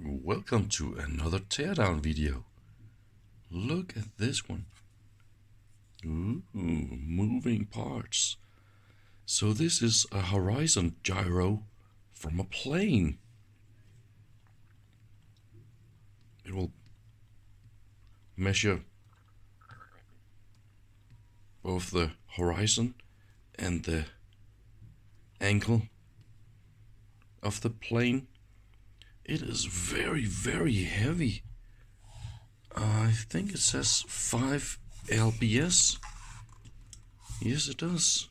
Welcome to another teardown video. Look at this one. Ooh, moving parts. So this is a horizon gyro from a plane. It will measure both the horizon and the angle of the plane. It is very, very heavy. I think it says 5 lbs. Yes, it does.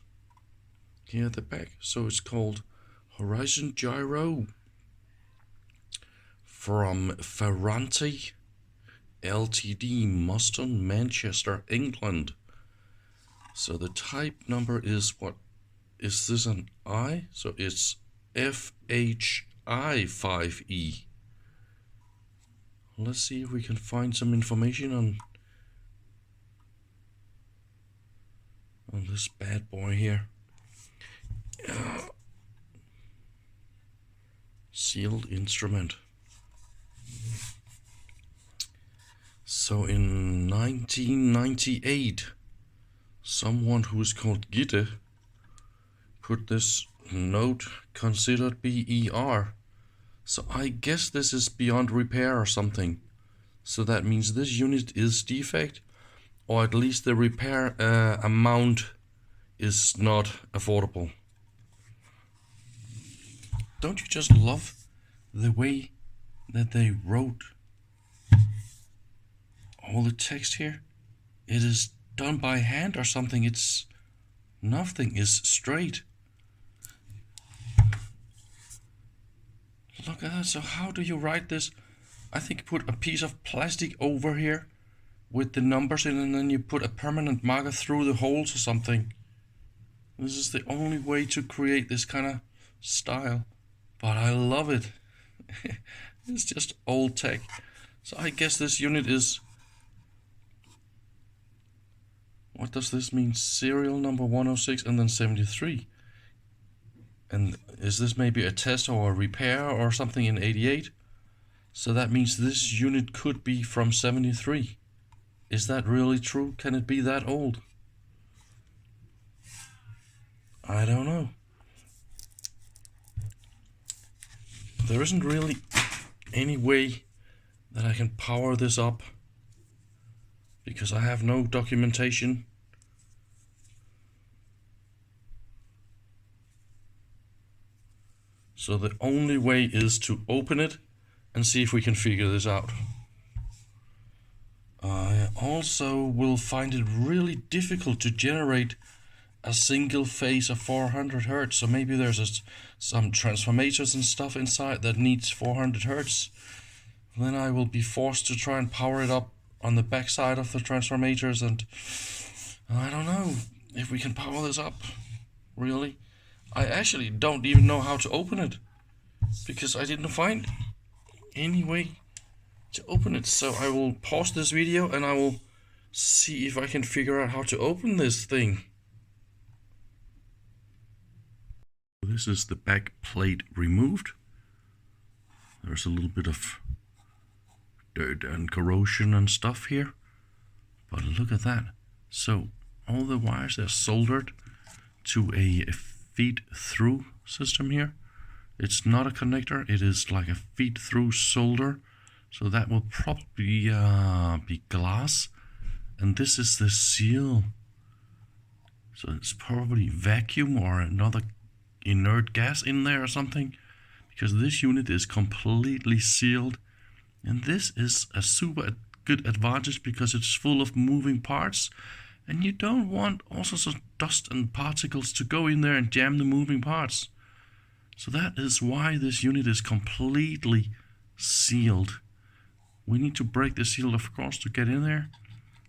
Here at the back. So it's called Horizon Gyro from Ferranti Ltd, Moston, Manchester, England. So the type number is what? Is this an I? So it's FHI5E. Let's see if we can find some information on this bad boy here. Sealed instrument. So in 1998, someone who is called Gitte put this note considered BER. So I guess this is beyond repair or something. So that means this unit is defect, or at least the repair amount is not affordable. Don't you just love the way that they wrote all the text here? It is done by hand or something. It's nothing is straight. Look at that. So how do you write this? I think you put a piece of plastic over here with the numbers in, and then you put a permanent marker through the holes or something. This is the only way to create this kind of style, but I love it. It's just old tech. So I guess this unit is, what does this mean? Serial number 106 and then 73. And is this maybe a test or a repair or something in 88? So that means this unit could be from 73. Is that really true? Can it be that old? I don't know. There isn't really any way that I can power this up because I have no documentation. So the only way is to open it and see if we can figure this out. I also will find it really difficult to generate a single phase of 400 Hz. So maybe there's some transformators and stuff inside that needs 400 Hz. Then I will be forced to try and power it up on the back side of the transformators, and I don't know if we can power this up, really. I actually don't even know how to open it because I didn't find any way to open it. So I will pause this video and I will see if I can figure out how to open this thing. This is the back plate removed. There's a little bit of dirt and corrosion and stuff here, but look at that. So all the wires are soldered to a feed-through system here. It's not a connector, it is like a feed-through solder. So that will probably be glass, and this is the seal. So it's probably vacuum or another inert gas in there or something, because this unit is completely sealed. And this is a super good advantage because it's full of moving parts, and you don't want all sorts of dust and particles to go in there and jam the moving parts. So that is why this unit is completely sealed. We need to break the seal, of course, to get in there,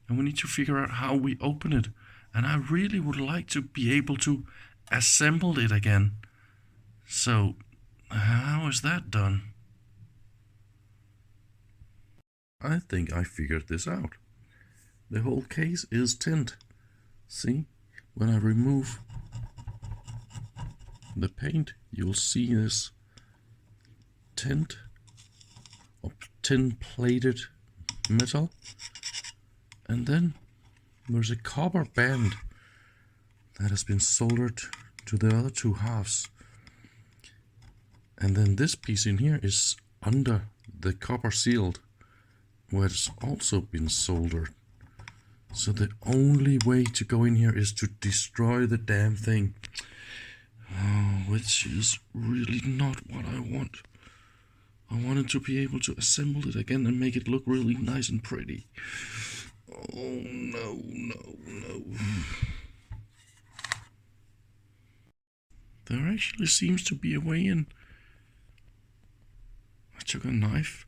and we need to figure out how we open it. And I really would like to be able to assemble it again. So how is that done? I think I figured this out. The whole case is tint. See, when I remove the paint, you'll see this tint tin plated metal, and then there's a copper band that has been soldered to the other two halves, and then this piece in here is under the copper shield where it's also been soldered. So the only way to go in here is to destroy the damn thing, which is really not what I want. I wanted to be able to assemble it again and make it look really nice and pretty. Oh no, no, no. There actually seems to be a way in. I took a knife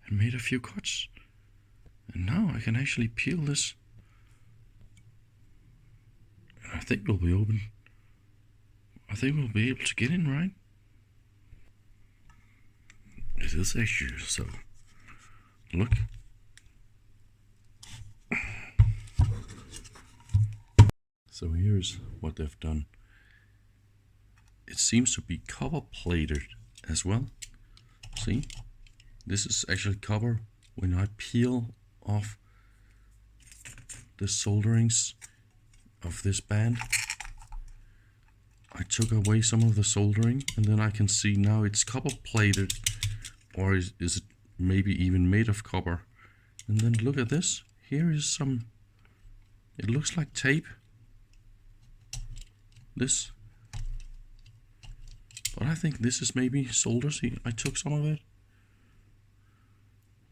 and made a few cuts, and now I can actually peel this. And I think we'll be open. I think we'll be able to get in, right? It is actually so. Look. So here's what they've done. It seems to be copper plated as well. See? This is actually copper. When I peel off the solderings of this band, I took away some of the soldering, and then I can see now it's copper plated, or is it maybe even made of copper. And then look at this. Here is some, it looks like tape. This. But I think this is maybe solder. See, I took some of it.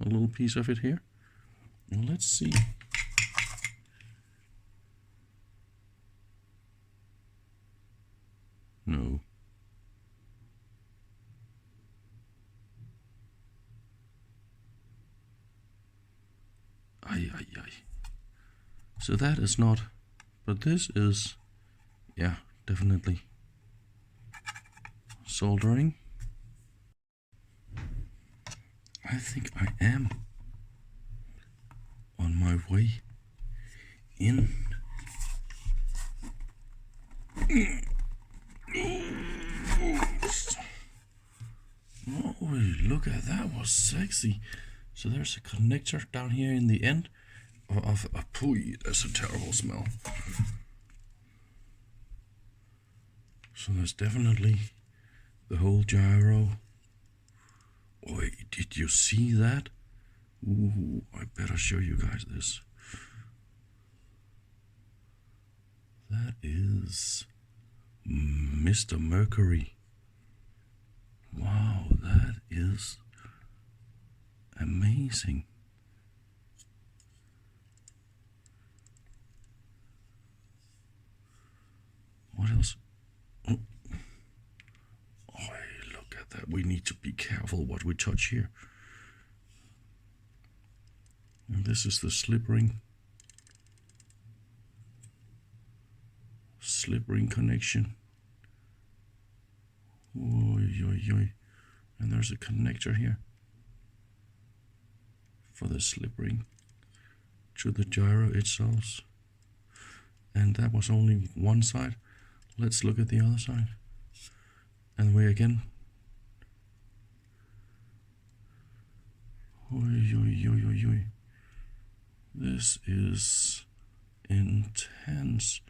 A little piece of it here. And let's see. No. Ay. So that is not, but this is, yeah, definitely soldering. I think I am on my way in. Oh, look at that, was sexy. So there's a connector down here in the end of a pooey. That's a terrible smell. So there's definitely the whole gyro. Wait, did you see that? Ooh, I better show you guys this. That is Mr. Mercury. Wow, that is amazing. What else? Oh, look at that. We need to be careful what we touch here. And this is the slip ring. Slip ring connection. Oy. And there's a connector here for the slip ring to the gyro itself. And that was only one side. Let's look at the other side. And we again. Oy. This is intense.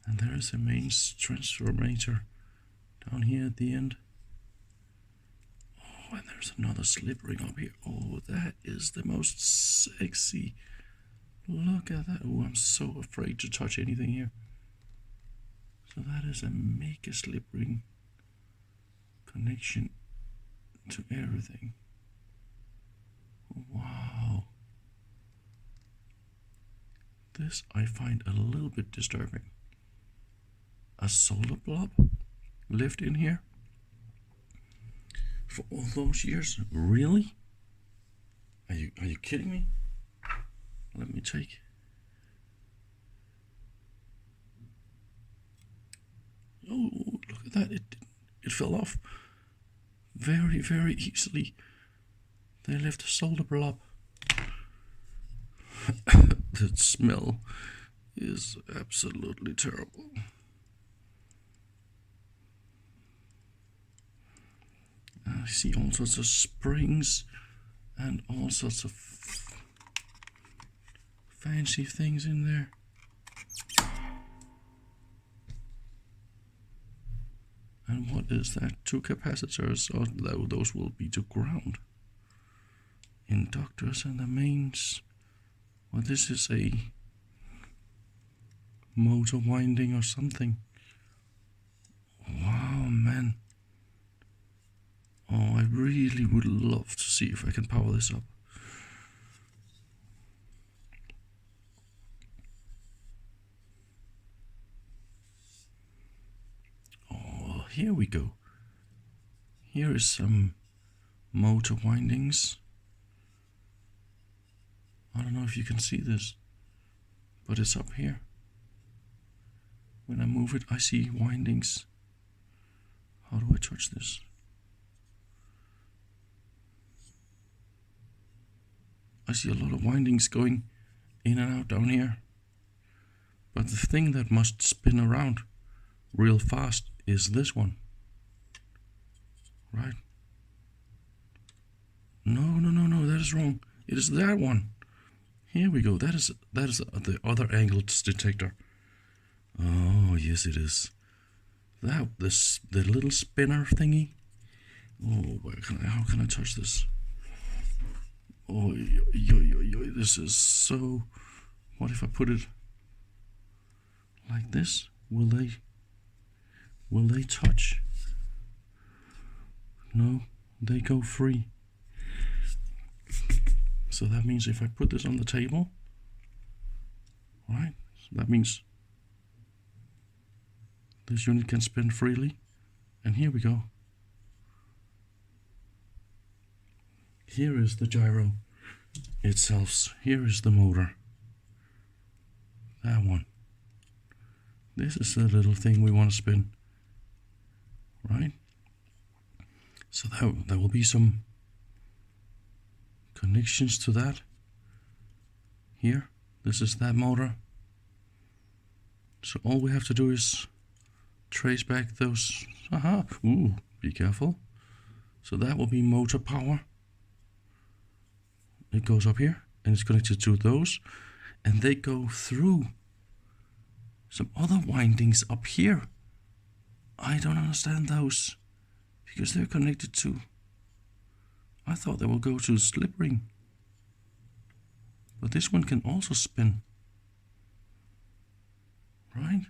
And there is a main transformator down here at the end. Oh, and there's another slip ring up here. Oh, that is the most sexy. Look at that. Oh, I'm so afraid to touch anything here. So that is a mega slip ring connection to everything. Wow. This I find a little bit disturbing. A solar blob lived in here for all those years? Really? Are you kidding me? Let me take. Oh, look at that! It fell off very, very easily. They left a solar blob. The smell is absolutely terrible. I see all sorts of springs and all sorts of fancy things in there. And what is that? 2 capacitors, or those will be to ground. Inductors and the mains. Well, this is a motor winding or something. Wow, man. Oh, I really would love to see if I can power this up. Oh, here we go. Here is some motor windings. I don't know if you can see this, but it's up here. When I move it, I see windings. How do I touch this? I see a lot of windings going in and out down here. But the thing that must spin around real fast is this one. Right? No, that is wrong. It is that one. Here we go. That is the other angle detector. Oh, yes it is. The little spinner thingy. Oh, how can I touch this? Oh, this is so... What if I put it like this? Will they touch? No, they go free. So that means if I put this on the table, right? So that means this unit can spin freely. And here we go. Here is the gyro itself. Here is the motor. That one. This is the little thing we want to spin. Right? So there will be some connections to that. Here. This is that motor. So all we have to do is trace back those. Aha! Ooh, be careful. So that will be motor power. It goes up here and it's connected to those, and they go through some other windings up here. I don't understand those because they're connected to... I thought they will go to the slip ring, but this one can also spin, right?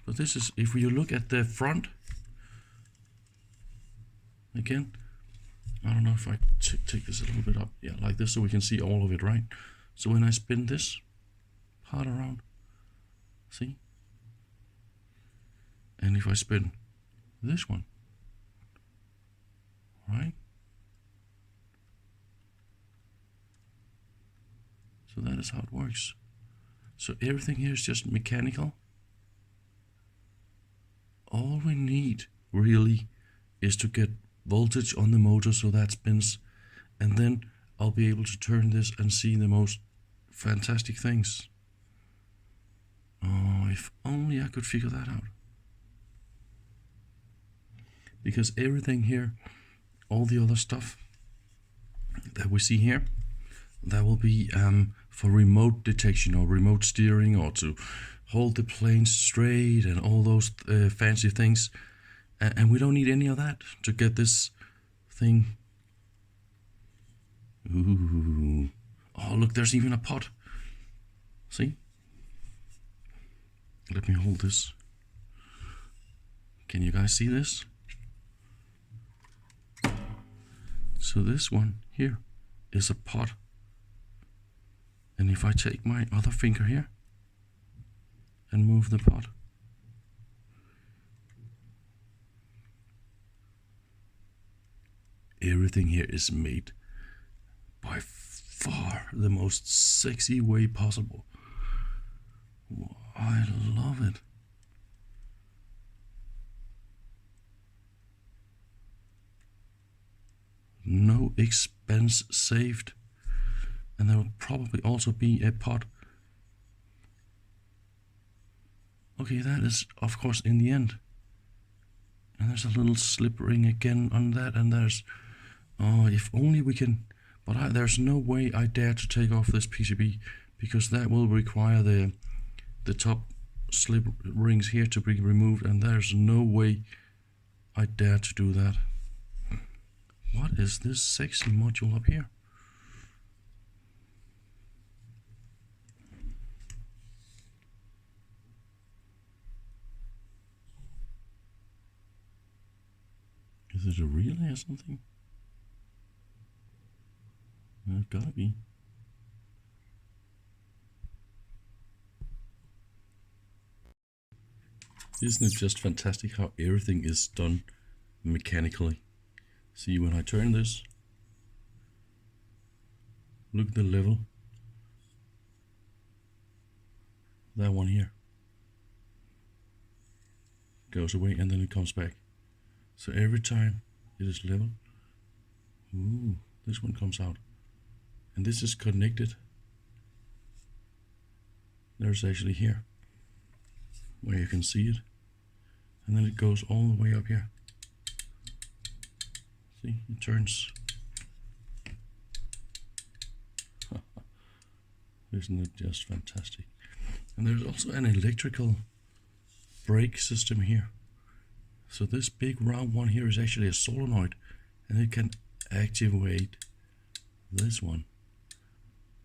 But this is, if you look at the front again, I don't know if I take this a little bit up, yeah, like this, so we can see all of it, right? So when I spin this part around, see? And if I spin this one, right? So that is how it works. So everything here is just mechanical. All we need really is to get voltage on the motor so that spins, and then I'll be able to turn this and see the most fantastic things. Oh, if only I could figure that out. Because everything here, all the other stuff that we see here, that will be for remote detection or remote steering, or to hold the plane straight and all those fancy things. And we don't need any of that to get this thing. Ooh. Oh, look, there's even a pot. See? Let me hold this. Can you guys see this? So this one here is a pot. And if I take my other finger here and move the pot, everything here is made by far the most sexy way possible. I love it. No expense saved. And there will probably also be a pot. Okay, that is of course in the end. And there's a little slip ring again on that, and there's, oh, if only we can, but there's no way I dare to take off this PCB, because that will require the top slip rings here to be removed, and there's no way I dare to do that. What is this sexy module up here? Is it a relay or something? It gotta be. Isn't it just fantastic how everything is done mechanically? See, when I turn this, look at the level. That one here goes away and then it comes back. So every time it is level, ooh, this one comes out. And this is connected. There's actually here where you can see it, and then it goes all the way up here. See, it turns. Isn't it just fantastic? And there's also an electrical brake system here. So this big round one here is actually a solenoid, and it can activate this one,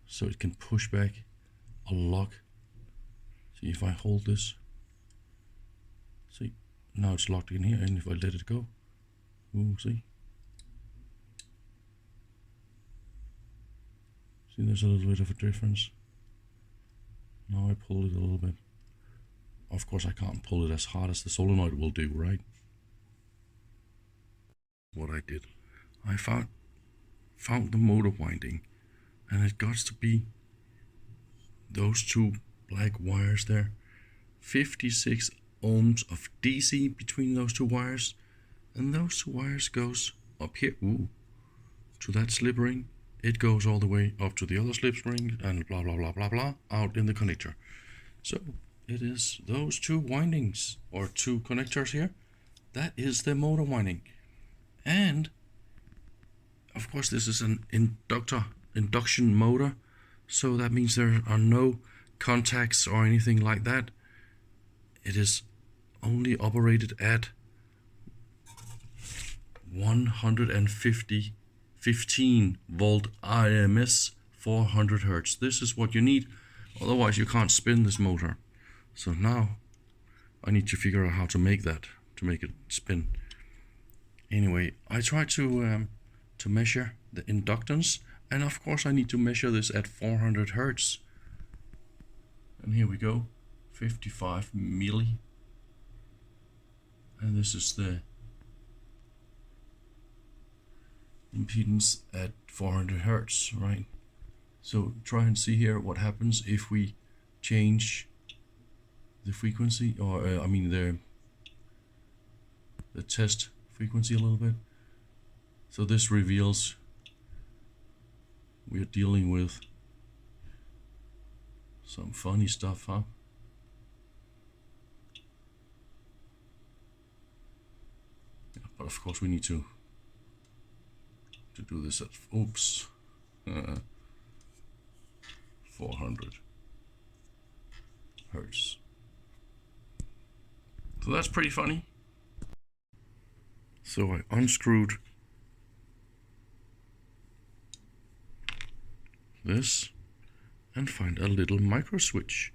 so it can push back a lock. See, if I hold this, see, now it's locked in here, and if I let it go, ooh, see, there's a little bit of a difference. Now I pull it a little bit. Of course I can't pull it as hard as the solenoid will do, right? What I did, I found the motor winding, and it got to be those two black wires there. 56 ohms of DC between those two wires, and those two wires goes up here, ooh, to that slip ring. It goes all the way up to the other slip ring, and blah blah blah blah blah out in the connector. So it is those two windings, or two connectors here. That is the motor winding. And of course this is an induction motor, so that means there are no contacts or anything like that. It is only operated at 15 volt IMS 400 hertz. This is what you need, otherwise you can't spin this motor. So now I need to figure out how to make that, to make it spin. Anyway, I try to measure the inductance, and of course I need to measure this at 400 hertz. And here we go, 55 milli. And this is the impedance at 400 hertz, right? So try and see here what happens if we change the frequency, or I mean the test frequency a little bit. So this reveals we are dealing with some funny stuff, huh? Yeah, but of course we need to do this at, oops, 400 hertz. So that's pretty funny. So I unscrewed this and find a little micro switch.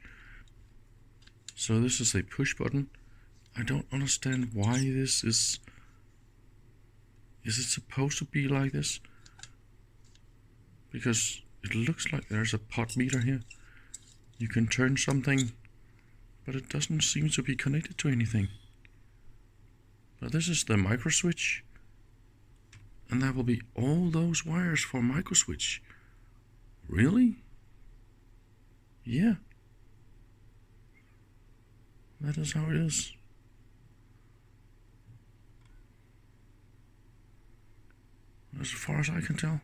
So this is a push button. I don't understand why this is it supposed to be like this? Because it looks like there's a pot meter here. You can turn something, but it doesn't seem to be connected to anything. But this is the micro switch, and that will be all those wires for micro switch. Really? Yeah. That is how it is. As far as I can tell.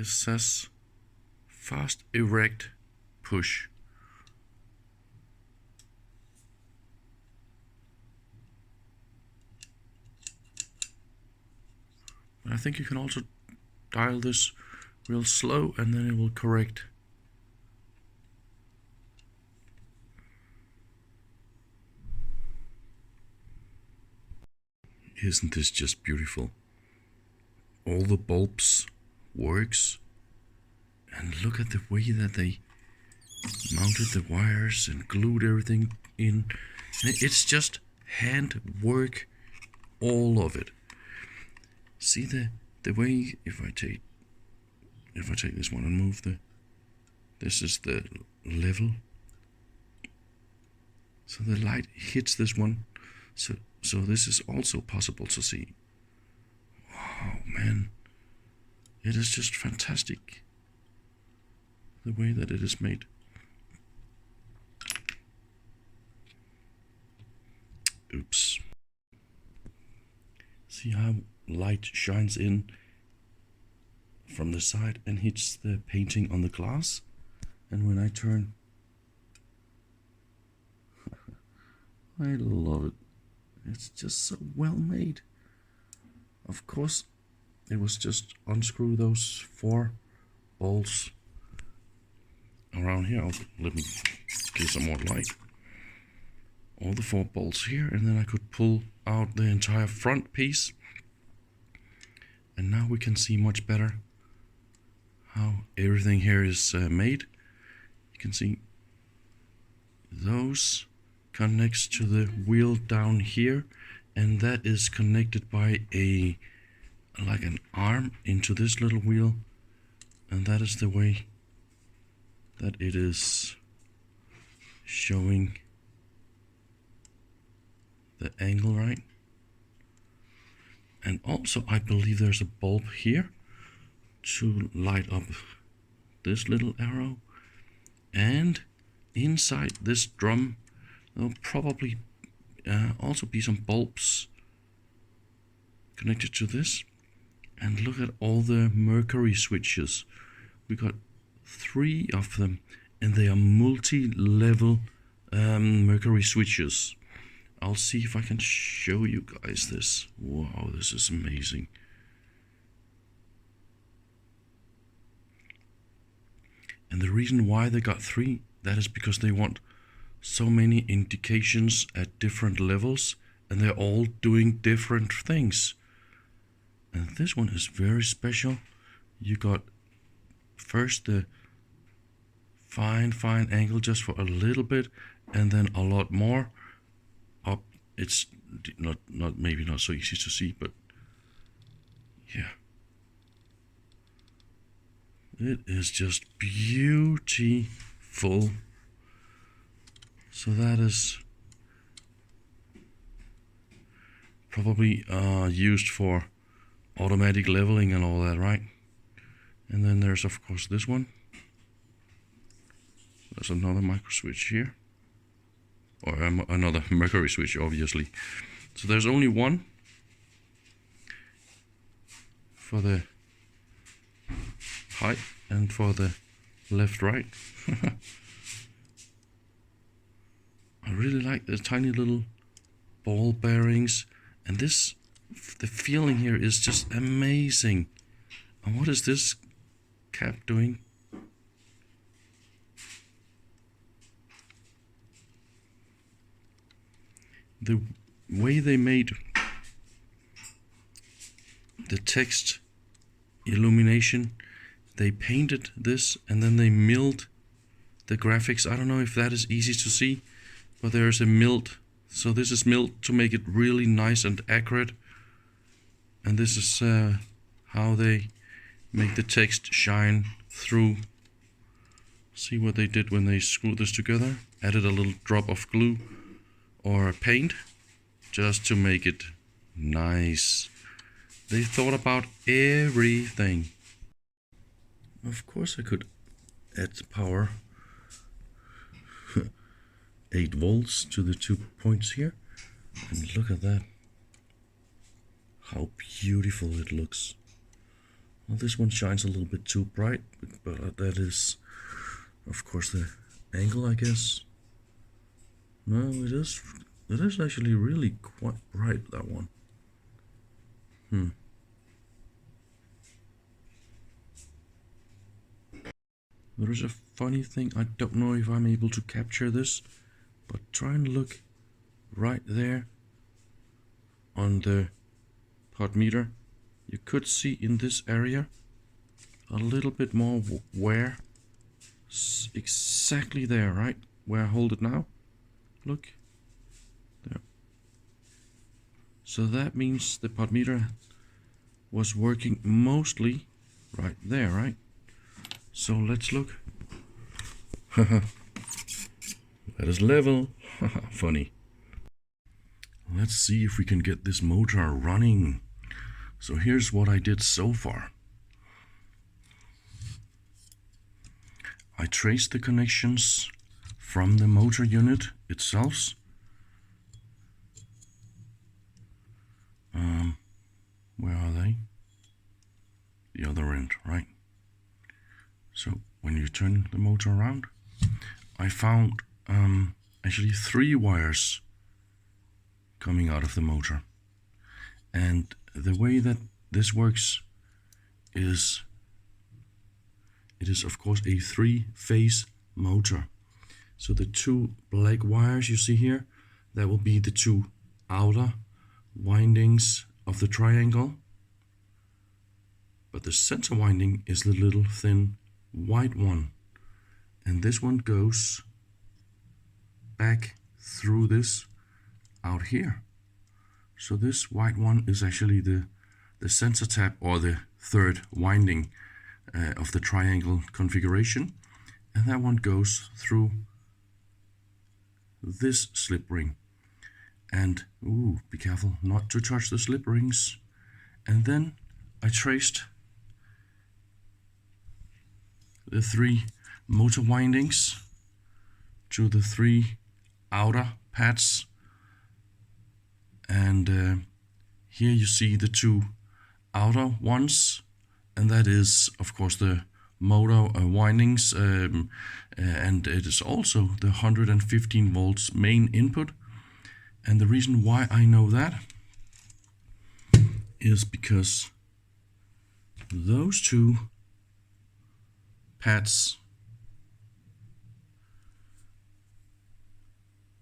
it says fast erect push. But I think you can also dial this real slow and then it will correct. Isn't this just beautiful? All the bulbs works, and look at the way that they mounted the wires and glued everything in. It's just hand work, all of it. See the way, if I take this one and move this is the level, so the light hits this one, so this is also possible to see. Oh man, it is just fantastic the way that it is made. Oops. See how light shines in from the side and hits the painting on the glass, and when I turn, I love it. It's just so well made. Of course, it was just unscrew those 4 bolts around here. Let me get some more light. All the 4 bolts here, and then I could pull out the entire front piece. And now we can see much better how everything here is made. You can see those connects to the wheel down here, and that is connected by like an arm into this little wheel, and that is the way that it is showing the angle, right? And also I believe there's a bulb here to light up this little arrow, and inside this drum there'll probably also be some bulbs connected to this. And look at all the Mercury switches. We got 3 of them, and they are multi-level Mercury switches. I'll see if I can show you guys this. Wow, this is amazing. And the reason why they got 3, that is because they want so many indications at different levels, and they're all doing different things. And this one is very special. You got first the fine angle just for a little bit, and then a lot more up. It's not maybe not so easy to see, but yeah, it is just beautiful. So that is probably used for automatic leveling and all that, right? And then there's of course this one. There's another micro switch here, or another Mercury switch, obviously. So there's only one for the height and for the left right. I really like the tiny little ball bearings, and this, the feeling here is just amazing. And what is this cap doing? The way they made the text illumination, they painted this and then they milled the graphics. I don't know if that is easy to see, but there's a milled, so this is milled to make it really nice and accurate. And this is how they make the text shine through. See what they did when they screwed this together? Added a little drop of glue or paint just to make it nice. They thought about everything. Of course I could add power. 8 volts to the 2 points here, and look at that, how beautiful it looks. Well, this one shines a little bit too bright, but that is, of course, the angle, I guess. No, it is actually really quite bright, that one. There is a funny thing, I don't know if I'm able to capture this, but try and look right there on the pot meter. You could see in this area a little bit more wear. Exactly there, right? Where I hold it now. Look. There. So that means the pot meter was working mostly right there, right? So let's look. That is level. Funny. Let's see if we can get this motor running. So here's what I did so far. I traced the connections from the motor unit itself. Where are they? The other end, right? So when you turn the motor around, I found actually 3 wires coming out of the motor. And the way that this works is, it is of course a 3-phase motor. So the 2 black wires you see here, that will be the 2 outer windings of the triangle. But the center winding is the little thin white one. And this one goes back through this out here. So this white one is actually the center tap, or the 3rd winding of the triangle configuration. And that one goes through this slip ring. And be careful not to touch the slip rings. And then I traced the 3 motor windings to the 3 outer pads. And here you see the 2 outer ones, and that is of course the motor windings, and it is also the 115 volts main input. And the reason why I know that is because those 2 pads,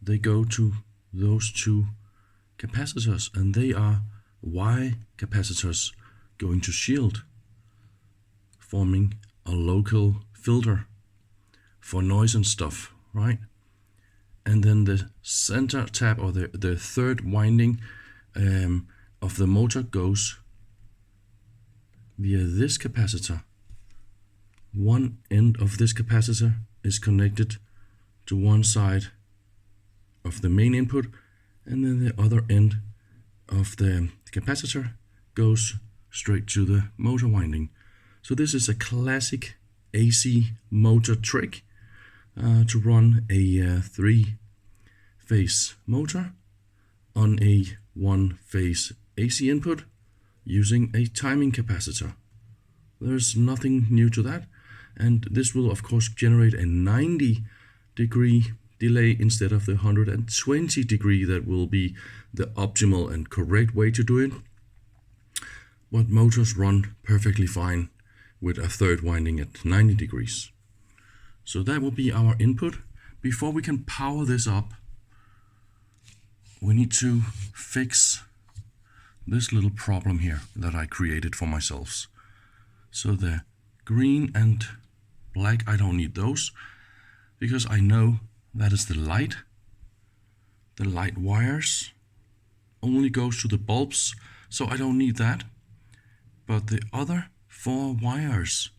they go to those 2 capacitors, and they are Y capacitors going to shield, forming a local filter for noise and stuff, right? And then the center tap, or the 3rd winding of the motor, goes via this capacitor. One end of this capacitor is connected to one side of the main input, and then the other end of the capacitor goes straight to the motor winding. So this is a classic AC motor trick to run a 3-phase motor on a 1-phase AC input using a timing capacitor. There's nothing new to that, and this will of course generate a 90-degree delay instead of the 120-degree that will be the optimal and correct way to do it. But motors run perfectly fine with a 3rd winding at 90 degrees. So that will be our input. Before we can power this up, we need to fix this little problem here that I created for myself. So the green and black, I don't need those, because I know that is the light. The light wires only goes to the bulbs, so I don't need that. But the other 4 wires,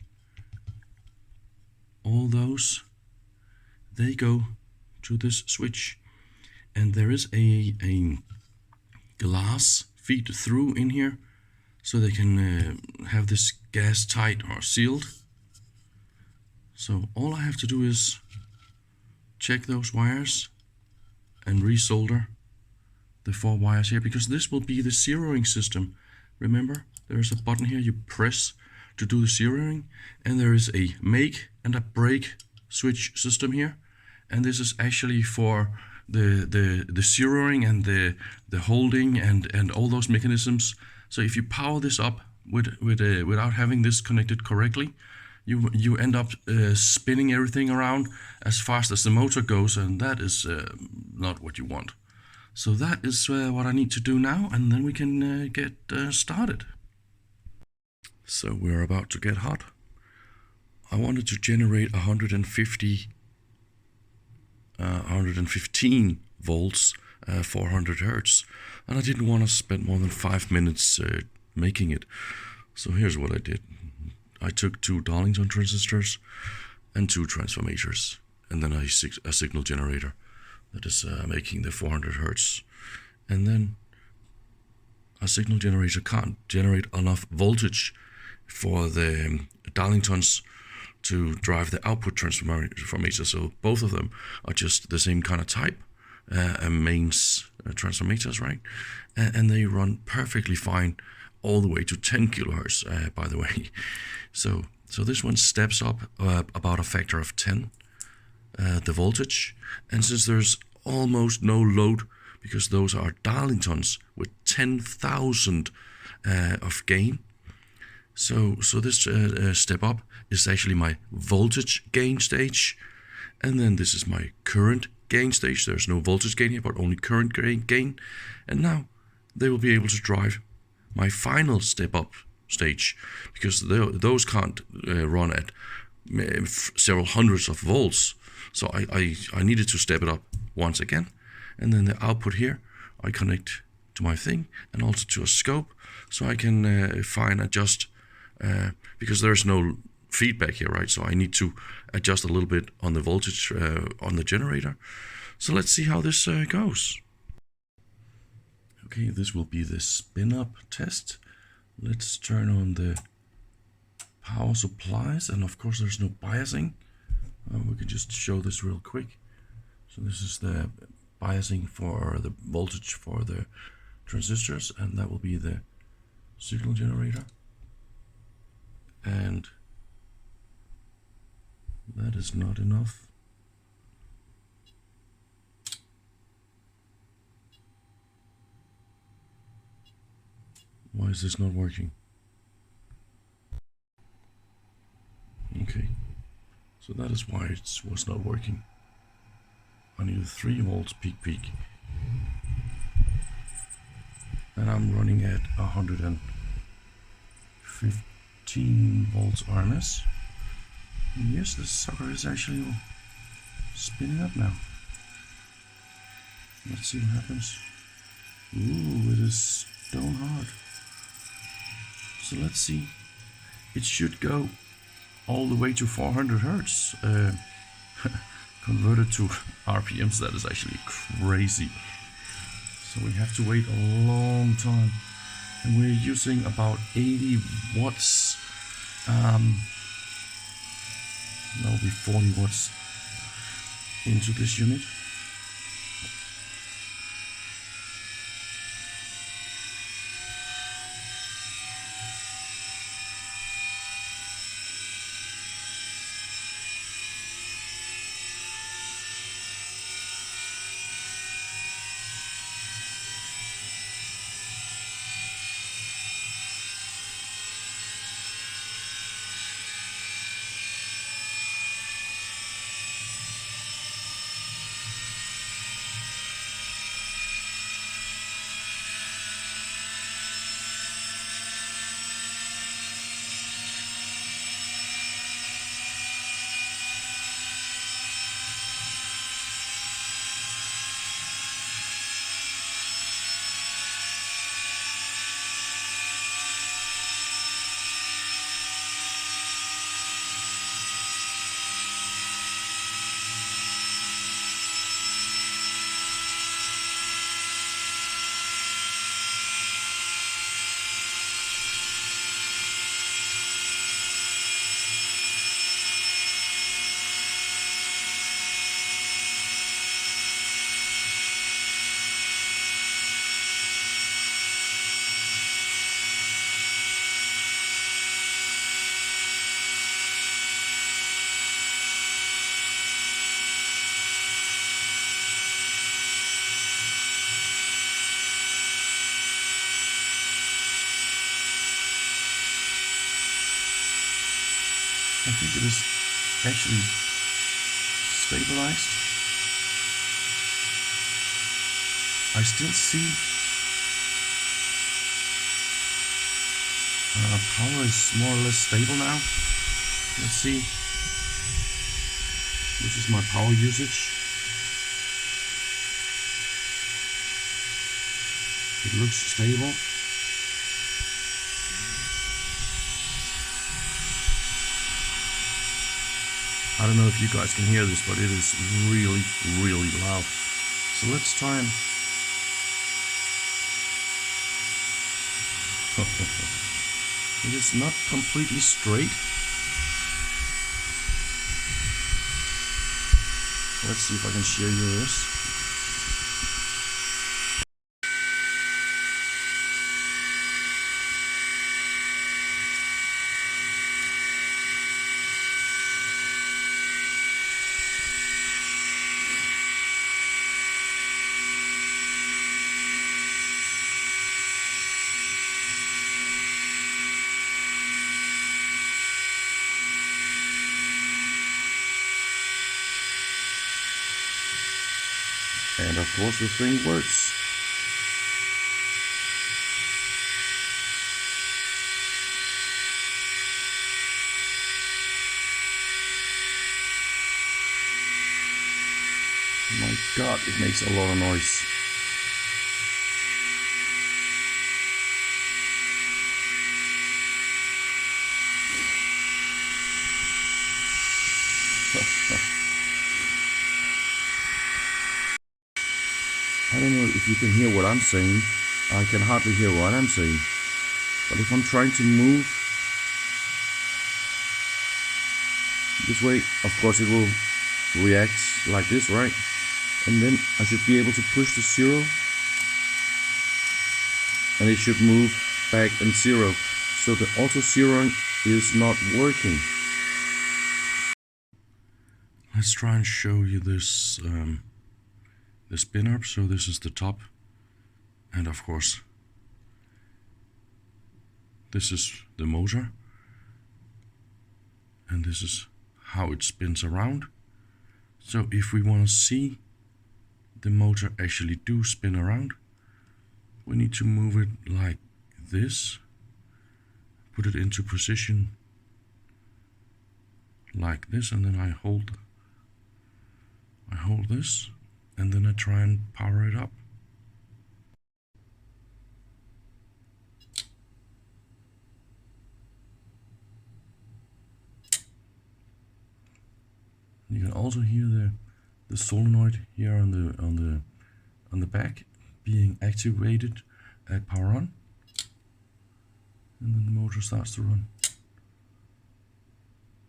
all those, they go to this switch. And there is a glass feed through in here, so they can have this gas tight or sealed. So all I have to do is check those wires and resolder the 4 wires here, because this will be the zeroing system. Remember, there's a button here you press to do the zeroing, and there is a make and a break switch system here, and this is actually for the zeroing and the holding and all those mechanisms. So if you power this up without having this connected correctly, you end up spinning everything around as fast as the motor goes, and that is not what you want. So that is what I need to do now, and then we can get started. So we're about to get hot. I wanted to generate 115 volts, 400 hertz, and I didn't want to spend more than 5 minutes making it. So here's what I did. I took 2 Darlington transistors and 2 transformators, and then a signal generator that is making the 400 hertz. And then a signal generator can't generate enough voltage for the Darlingtons to drive the output transformator, so both of them are just the same kind of type, mains transformators, right? And they run perfectly fine all the way to 10 kilohertz, by the way. So this one steps up about a factor of 10, the voltage, and since there's almost no load, because those are Darlingtons with 10,000 of gain, so this step up is actually my voltage gain stage, and then this is my current gain stage. There's no voltage gain here, but only current gain, and now they will be able to drive my final step up stage, because those can't run at several hundreds of volts. So I needed to step it up once again, and then the output here I connect to my thing and also to a scope, so I can adjust, because there's no feedback here, right? So I need to adjust a little bit on the voltage on the generator. So let's see how this goes. Okay, this will be the Spinup test. Let's turn on the power supplies, and of course there's no biasing. We can just show this real quick. So this is the biasing for the voltage for the transistors, and that will be the signal generator. And that is not enough. Why is this not working? Okay, so that is why it was not working. I need a 3 volts peak, and I'm running at 115 volts RMS. And yes, this sucker is actually spinning up now. Let's see what happens. Ooh, it is stone hard. So let's see. It should go all the way to 400 hertz. Converted to RPMs, that is actually crazy. So we have to wait a long time, and we're using about 80 watts. That will be 40 watts into this unit. I think it is actually stabilized. I still see power is more or less stable now. Let's see. This is my power usage. It looks stable. I don't know if you guys can hear this, but it is really, really loud. So let's try and... It is not completely straight. Let's see if I can show you this. And of course the thing works. My God, it makes a lot of noise. I don't know if you can hear what I'm saying. I can hardly hear what I'm saying. But if I'm trying to move this way, of course it will react like this, right? And then I should be able to push the 0. And it should move back and 0. So the auto zeroing is not working. Let's try and show you this the Spinup. So this is the top, and of course this is the motor, and this is how it spins around. So if we want to see the motor actually do spin around, we need to move it like this, put it into position like this, and then I hold this, and then I try and power it up. You can also hear the solenoid here on the back being activated at power on, and then the motor starts to run.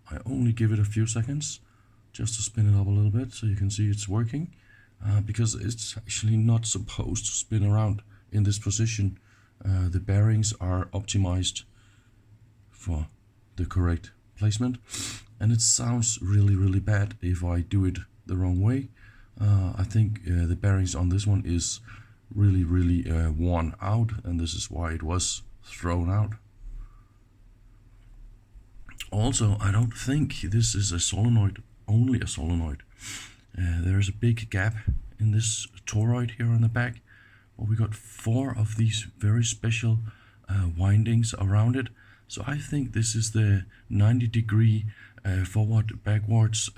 I only give it a few seconds just to spin it up a little bit so you can see it's working, because it's actually not supposed to spin around in this position. The bearings are optimized for the correct placement, and it sounds really bad if I do it the wrong way. I think the bearings on this one is really worn out, and this is why it was thrown out. Also, I don't think this is a solenoid, only a solenoid. There is a big gap in this toroid here on the back, where we got 4 of these very special windings around it. So I think this is the 90-degree forward backwards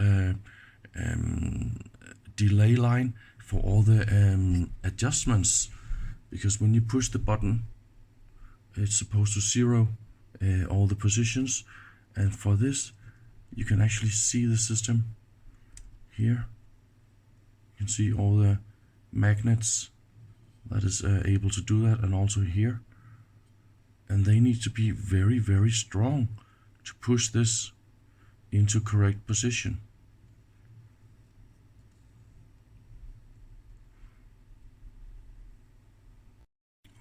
delay line for all the adjustments, because when you push the button it's supposed to zero all the positions, and for this you can actually see the system here. You can see all the magnets that is able to do that, and also here, and they need to be very strong to push this into correct position.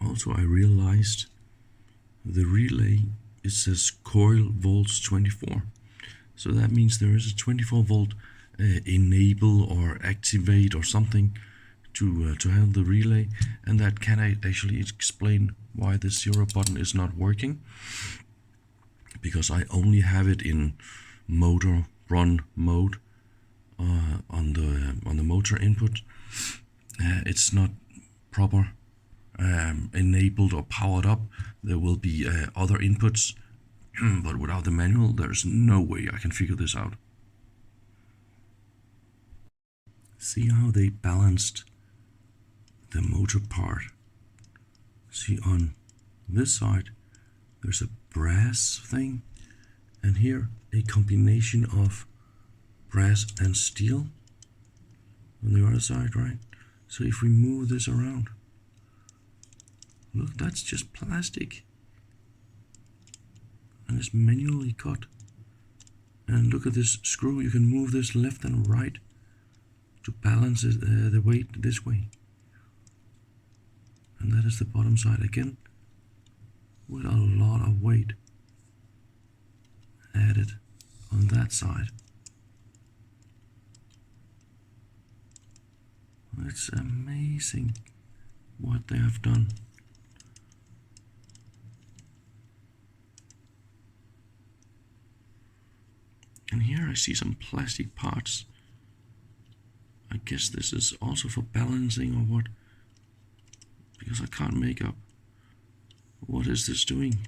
Also, I realized the relay, it says coil volts 24, so that means there is a 24 volt enable or activate or something to handle the relay, and that can actually explain why the 0 button is not working, because I only have it in motor run mode on the motor input. It's not proper enabled or powered up. There will be other inputs, but without the manual there's no way I can figure this out. See how they balanced the motor part. See, on this side there's a brass thing, and here a combination of brass and steel on the other side, right? So if we move this around, look, that's just plastic, and it's manually cut. And look at this screw, you can move this left and right to balance it, the weight this way. And that is the bottom side again, with a lot of weight added on that side. It's amazing what they have done. And here I see some plastic parts. I guess this is also for balancing or what, because I can't make up. What is this doing?